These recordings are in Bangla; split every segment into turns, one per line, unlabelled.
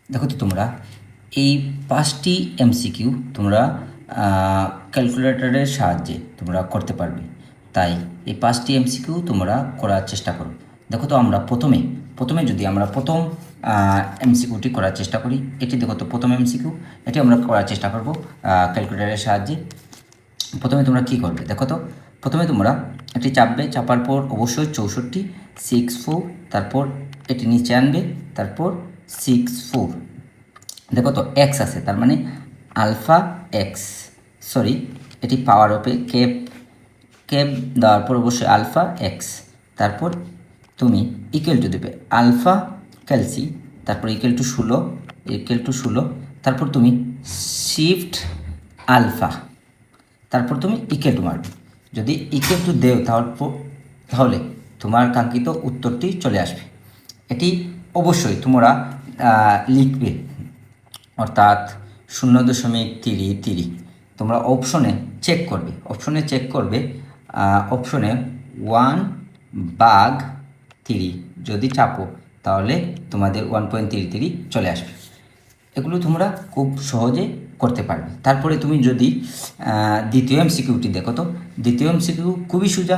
দেখো তো তোমরা এই 5টি এমসিকিউ তোমরা ক্যালকুলেটরের সাহায্যে তোমরা করতে পারবে। তাই এই 5টি এমসিকিউ তোমরা করার চেষ্টা করো। দেখো তো আমরা প্রথমে যদি আমরা প্রথম এমসিকিউটি করার চেষ্টা করি, এটি দেখো তো প্রথম এমসিকিউ, এটি আমরা করার চেষ্টা করব ক্যালকুলেটরের সাহায্যে। প্রথমে তোমরা কী করবে দেখো তো, প্রথমে তোমরা এটি চাপবে, চাপার পর অবশ্যই 64 64, তারপর এটি নিচে আনবে, তারপর 64। দেখো তো এক্স আছে, তার মানে আলফা এক্স, সরি এটি পাওয়ার অফে ক্যাপ ক্যাপ দেওয়ার পর অবশ্যই আলফা এক্স, তারপর তুমি ইকুয়াল টু দেবে আলফা ক্যালসি, তারপর ইকুয়াল টু 16, তারপর তুমি শিফট আলফা, তারপর তুমি ইকুয়াল টু মারবে। যদি ইকুয়াল টু দেও তাহলে তোমার কাঙ্ক্ষিত উত্তরটি চলে আসবে। এটি অবশ্যই তোমরা লিখবে, অর্থাৎ 0.33 তোমরা অপশনে চেক করবে, অপশনে 1/3 যদি চাপো তাহলে তোমাদের 1.33 চলে আসবে। এগুলো তোমরা খুব সহজে করতে পারবে। তারপরে তুমি যদি দ্বিতীয় এমসিকিউটি দেখো তো, দ্বিতীয় এমসিকিউ খুবই সোজা।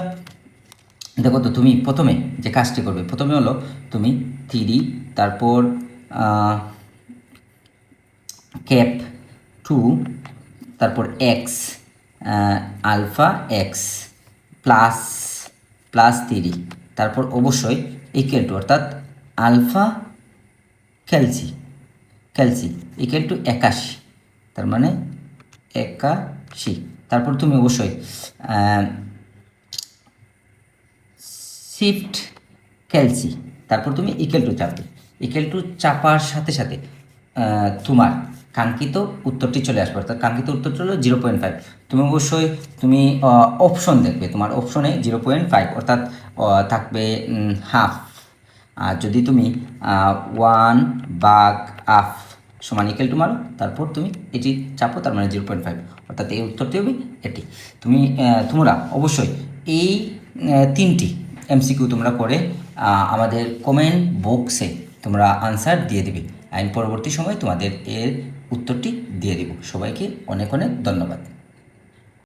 দেখো তো তুমি প্রথমে যে কাজটি করবে, প্রথমে হলো তুমি 3, তারপর ক্যাপ 2, তারপর এক্স আলফা এক্স প্লাস 3, তারপর অবশ্যই ইকুয়াল টু, অর্থাৎ আলফা ক্যালসি ইকুয়াল টু 81, তার মানে 81। তারপর তুমি অবশ্যই শিফট ক্যালসি, তারপর তুমি ইকুয়াল টু চাপবে। ইকুয়াল টু চাপার সাথে সাথে তোমার কাঙ্ক্ষিত উত্তরটি চলে আসবে, অর্থাৎ কাঙ্ক্ষিত উত্তরটি হলো 0.5। তুমি অবশ্যই অপশন দেখবে, তোমার অপশনে 0.5 অর্থাৎ থাকবে হাফ। আর যদি তুমি 1/2 সমান ইকুয়াল টু মারো, তারপর তুমি এটি চাপো, তার মানে 0.5, অর্থাৎ এই উত্তরটি হবে এটি। তোমরা অবশ্যই এই 3টি এমসিকিউ তোমরা করে আমাদের কমেন্ট বক্সে তোমরা আনসার দিয়ে দিবে। আমি পরবর্তী সময় তোমাদের এর উত্তরটি দিয়ে দেব। সবাইকে অনেক অনেক ধন্যবাদ।